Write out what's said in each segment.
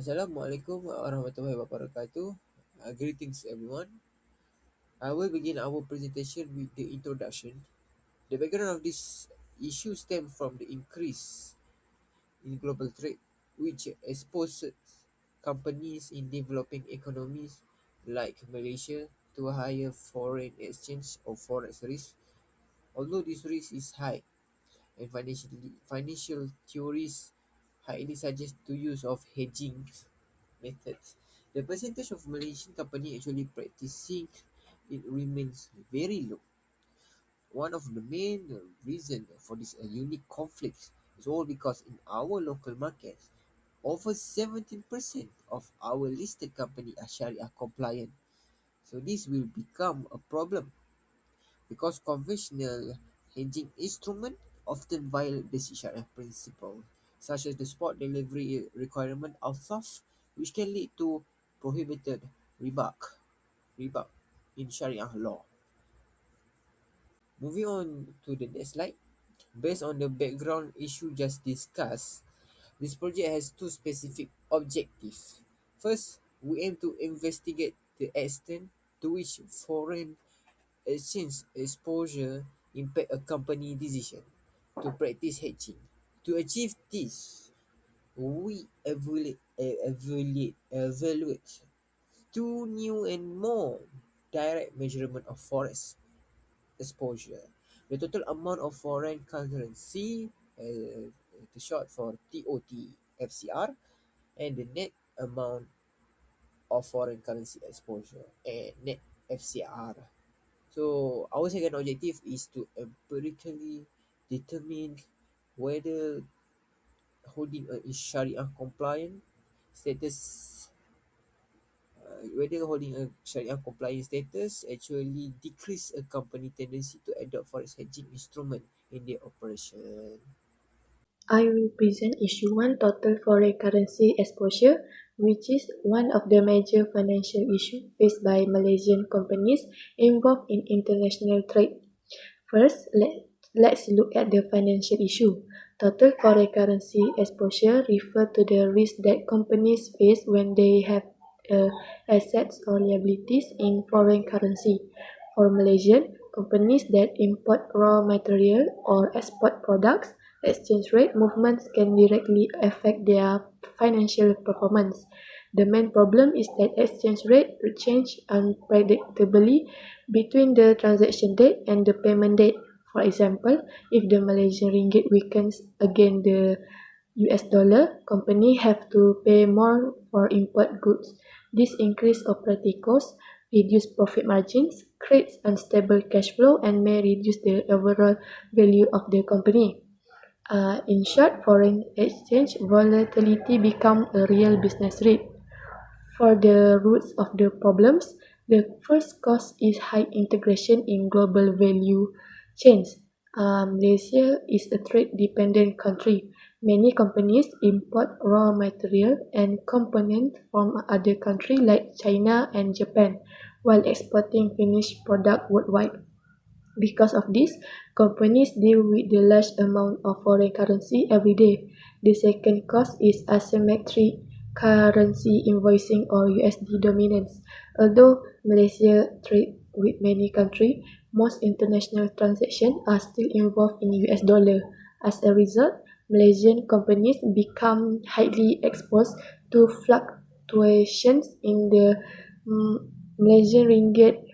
Assalamualaikum warahmatullahi wabarakatuh. Greetings, everyone. I will begin our presentation with the introduction. The background of this issue stems from the increase in global trade, which exposes companies in developing economies like Malaysia to a higher foreign exchange or forex risk. Although this risk is high, and financial theories highly suggest the use of hedging methods. The percentage of Malaysian company actually practicing it remains very low. One of the main reasons for this unique conflict is all because in our local markets, over 17% of our listed company are Sharia compliant. So this will become a problem because conventional hedging instruments often violate basic Sharia principles, such as the spot delivery requirement of SAF, which can lead to prohibited riba in Sharia law. Moving on to the next slide. Based on the background issue just discussed, this project has two specific objectives. First, we aim to investigate the extent to which foreign exchange exposure impact a company decision to practice hedging. To achieve this, we evaluate two new and more direct measurement of forex exposure. The total amount of foreign currency, the short for TOTFCR, and the net amount of foreign currency exposure, and net FCR. So our second objective is to empirically determine whether holding a Sharia compliant status, actually decrease a company tendency to adopt forex hedging instrument in their operation. I will present issue 1, total foreign currency exposure, which is one of the major financial issues faced by Malaysian companies involved in international trade. First, let's look at the financial issue. Total foreign currency exposure refers to the risk that companies face when they have assets or liabilities in foreign currency. For Malaysian companies that import raw material or export products, exchange rate movements can directly affect their financial performance. The main problem is that exchange rate change unpredictably between the transaction date and the payment date. For example, if the Malaysian ringgit weakens against the US dollar, company have to pay more for import goods. This increase operating costs, reduce profit margins, creates unstable cash flow, and may reduce the overall value of the company. In short, foreign exchange volatility become a real business risk. For the roots of the problems, the first cause is high integration in global value chains. Malaysia is a trade-dependent country. Many companies import raw material and components from other countries like China and Japan, while exporting finished product worldwide. Because of this, companies deal with the large amount of foreign currency every day. The second cause is asymmetric currency invoicing or USD dominance. Although Malaysia trade with many countries, most international transactions are still involved in US dollar. As a result, Malaysian companies become highly exposed to fluctuations in the Malaysian ringgit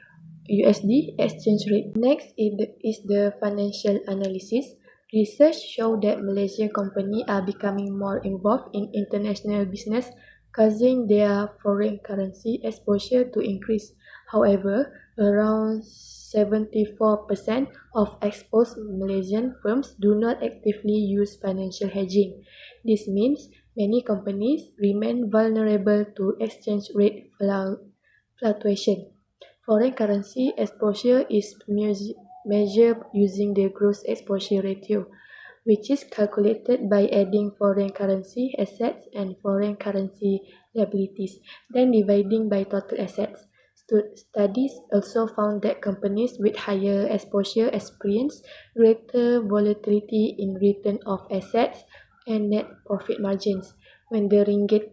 USD exchange rate. Next is the financial analysis. Research show that Malaysian companies are becoming more involved in international business, causing their foreign currency exposure to increase. However, around 74% of exposed Malaysian firms do not actively use financial hedging. This means many companies remain vulnerable to exchange rate fluctuation. Foreign currency exposure is measured using the gross exposure ratio, which is calculated by adding foreign currency assets and foreign currency liabilities, then dividing by total assets. Studies also found that companies with higher exposure experience greater volatility in return of assets and net profit margins when the ringgit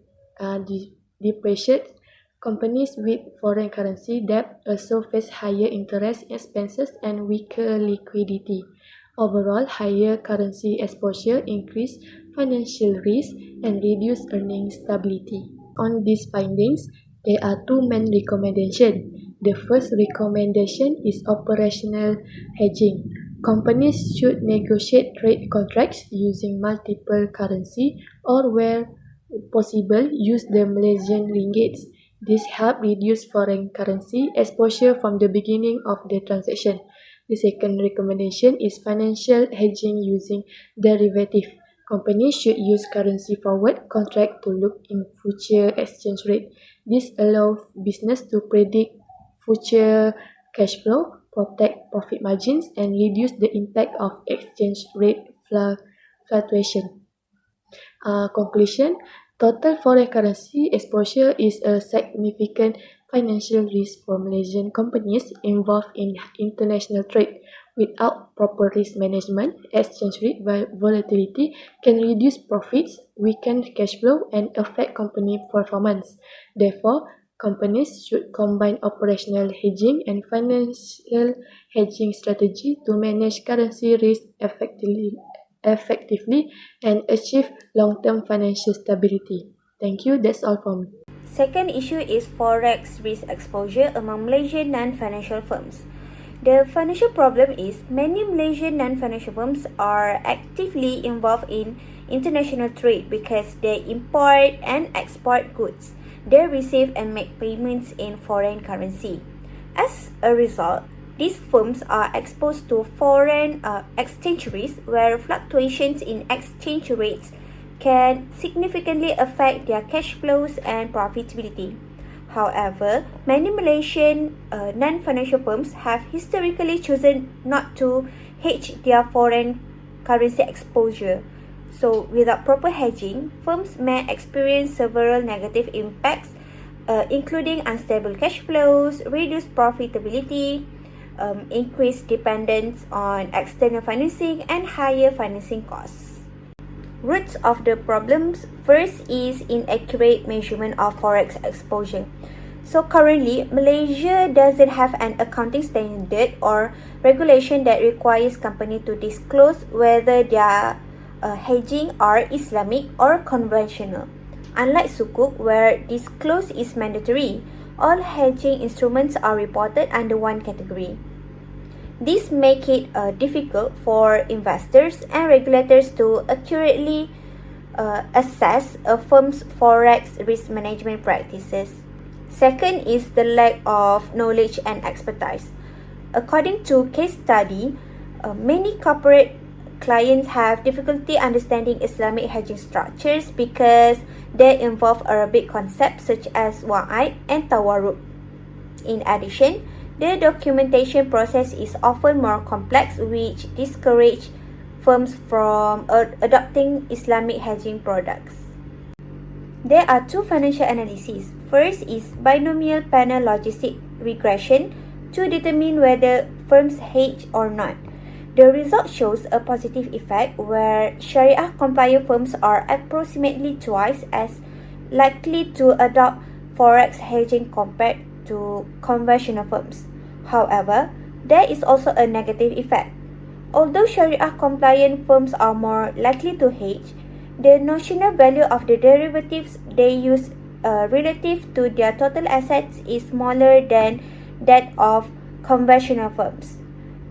depreciates. Companies with foreign currency debt also face higher interest expenses and weaker liquidity. Overall, higher currency exposure increase financial risk and reduce earning stability. On these findings, there are two main recommendations. The first recommendation is operational hedging. Companies should negotiate trade contracts using multiple currency or where possible use the Malaysian ringgit. This help reduce foreign currency exposure from the beginning of the transaction. The second recommendation is financial hedging using derivative. Companies should use currency forward contract to look in future exchange rate. This allows business to predict future cash flow, protect profit margins, and reduce the impact of exchange rate fluctuation. Conclusion, total foreign currency exposure is a significant financial risk for Malaysian companies involved in international trade. Without proper risk management, exchange rate volatility can reduce profits, weaken cash flow, and affect company performance. Therefore, companies should combine operational hedging and financial hedging strategy to manage currency risk effectively and achieve long-term financial stability. Thank you. That's all from me. Second issue is forex risk exposure among Malaysian non-financial firms. The financial problem is many Malaysian non-financial firms are actively involved in international trade because they import and export goods. They receive and make payments in foreign currency. As a result, these firms are exposed to foreign exchange risk where fluctuations in exchange rates can significantly affect their cash flows and profitability. However, many Malaysian non-financial firms have historically chosen not to hedge their foreign currency exposure. So, without proper hedging, firms may experience several negative impacts, including unstable cash flows, reduced profitability, increased dependence on external financing, and higher financing costs. Roots of the problems. First is inaccurate measurement of forex exposure. So currently, Malaysia doesn't have an accounting standard or regulation that requires company to disclose whether their hedging are Islamic or conventional. Unlike Sukuk, where disclose is mandatory, all hedging instruments are reported under one category. This makes it difficult for investors and regulators to accurately assess a firm's forex risk management practices. Second is the lack of knowledge and expertise. According to case study, many corporate clients have difficulty understanding Islamic hedging structures because they involve Arabic concepts such as wa'id and tawarruk. In addition, the documentation process is often more complex, which discourages firms from adopting Islamic hedging products. There are two financial analyses. First is binomial panel logistic regression to determine whether firms hedge or not. The result shows a positive effect where Sharia-compliant firms are approximately twice as likely to adopt forex hedging compared to conventional firms. However, there is also a negative effect. Although Sharia-compliant firms are more likely to hedge, the notional value of the derivatives they use relative to their total assets is smaller than that of conventional firms.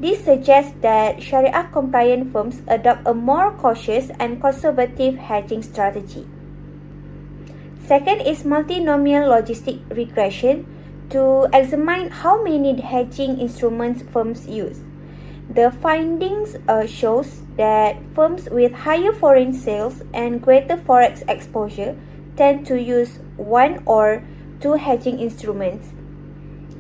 This suggests that Sharia-compliant firms adopt a more cautious and conservative hedging strategy. Second is multinomial logistic regression to examine how many hedging instruments firms use. The findings shows that firms with higher foreign sales and greater forex exposure tend to use one or two hedging instruments.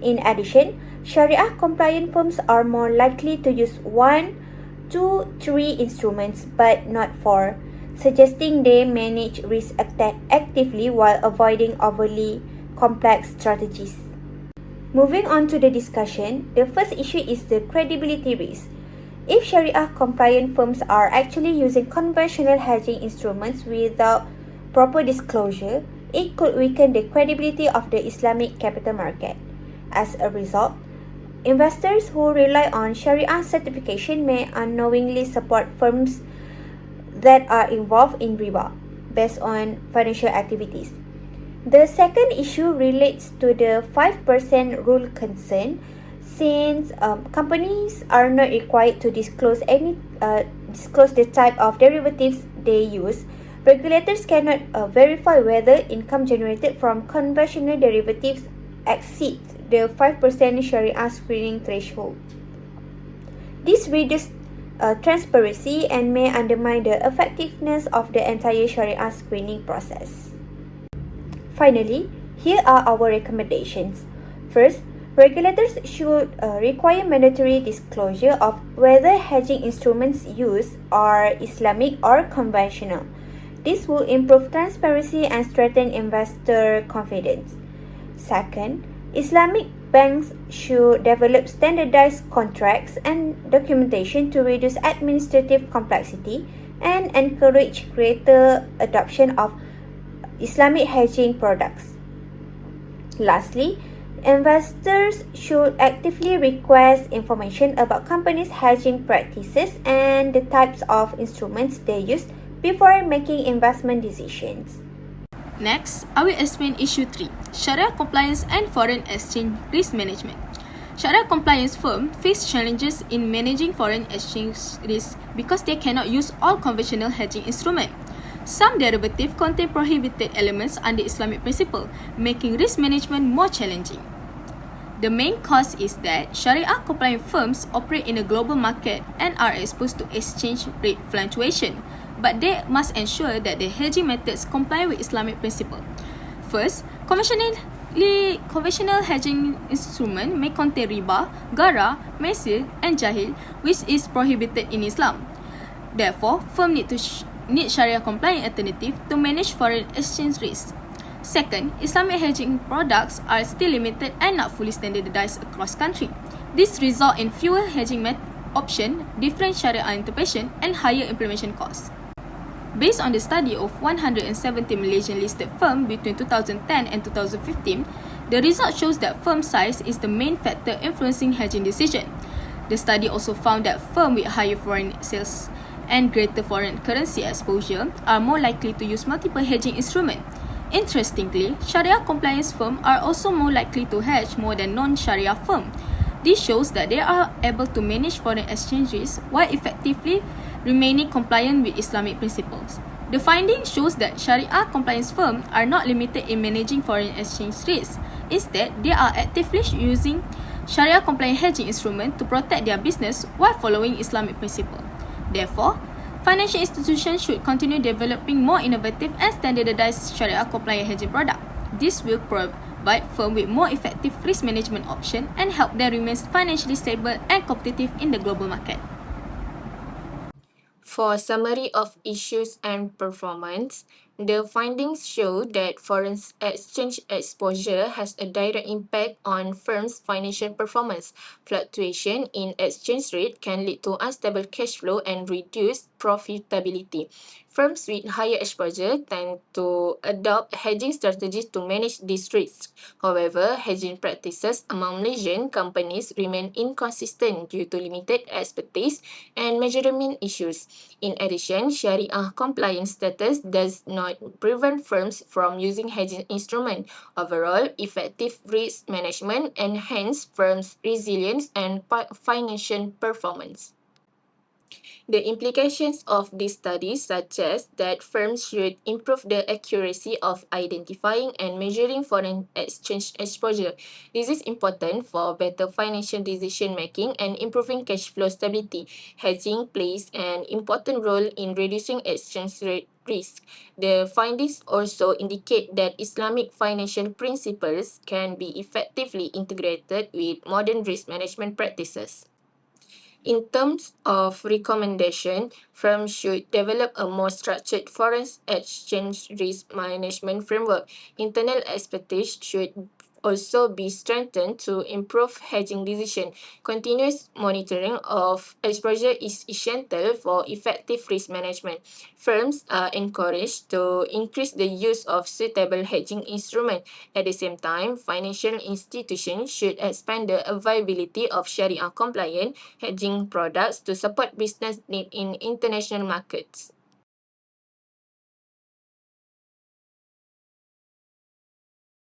In addition, Sharia-compliant firms are more likely to use 1, 2, 3 instruments but not 4, suggesting they manage risk actively while avoiding overly complex strategies. Moving on to the discussion, the first issue is the credibility risk. If Sharia-compliant firms are actually using conventional hedging instruments without proper disclosure, it could weaken the credibility of the Islamic capital market. As a result, investors who rely on Sharia certification may unknowingly support firms that are involved in riba based on financial activities. The second issue relates to the 5% rule concern. Since companies are not required to disclose the type of derivatives they use, regulators cannot verify whether income generated from conventional derivatives exceeds the 5% Sharia screening threshold. This reduces transparency and may undermine the effectiveness of the entire Sharia screening process. Finally, here are our recommendations. First, regulators should require mandatory disclosure of whether hedging instruments used are Islamic or conventional. This will improve transparency and strengthen investor confidence. Second, Islamic banks should develop standardized contracts and documentation to reduce administrative complexity and encourage greater adoption of Islamic hedging products. Lastly, investors should actively request information about companies' hedging practices and the types of instruments they use before making investment decisions. Next, I will explain issue 3, Sharia compliance and foreign exchange risk management. Sharia compliance firms face challenges in managing foreign exchange risk because they cannot use all conventional hedging instruments. Some derivatives contain prohibited elements under Islamic principle, making risk management more challenging. The main cause is that Sharia-compliant firms operate in a global market and are exposed to exchange rate fluctuation, but they must ensure that the hedging methods comply with Islamic principle. First, conventional hedging instruments may contain riba, gara, mesir, and jahil, which is prohibited in Islam. Therefore, firms need Sharia-compliant alternative to manage foreign exchange risk. Second, Islamic hedging products are still limited and not fully standardized across countries. This results in fewer hedging options, different Sharia interpretation, and higher implementation costs. Based on the study of 170 Malaysian listed firms between 2010 and 2015, the result shows that firm size is the main factor influencing hedging decision. The study also found that firms with higher foreign sales and greater foreign currency exposure are more likely to use multiple hedging instruments. Interestingly, Sharia compliance firms are also more likely to hedge more than non-Sharia firms. This shows that they are able to manage foreign exchange risk while effectively remaining compliant with Islamic principles. The finding shows that Sharia compliance firms are not limited in managing foreign exchange risk. Instead, they are actively using Sharia compliant hedging instruments to protect their business while following Islamic principles. Therefore, financial institutions should continue developing more innovative and standardized Sharia-compliant hedging products. This will provide firms with more effective risk management options and help them remain financially stable and competitive in the global market. For summary of issues and performance, the findings show that foreign exchange exposure has a direct impact on firms' financial performance. Fluctuation in exchange rate can lead to unstable cash flow and reduced profitability. Firms with higher exposure tend to adopt hedging strategies to manage these risks. However, hedging practices among Malaysian companies remain inconsistent due to limited expertise and measurement issues. In addition, Sharia compliance status does not prevent firms from using hedging instruments. Overall, effective risk management enhance firms' resilience and financial performance. The implications of this study suggest that firms should improve the accuracy of identifying and measuring foreign exchange exposure. This is important for better financial decision making and improving cash flow stability. Hedging plays an important role in reducing exchange rate risk. The findings also indicate that Islamic financial principles can be effectively integrated with modern risk management practices. In terms of recommendation, firms should develop a more structured foreign exchange risk management framework. Internal expertise should also be strengthened to improve hedging decision. Continuous monitoring of exposure is essential for effective risk management. Firms are encouraged to increase the use of suitable hedging instruments. At the same time, financial institutions should expand the availability of Sharia compliant hedging products to support business needs in international markets.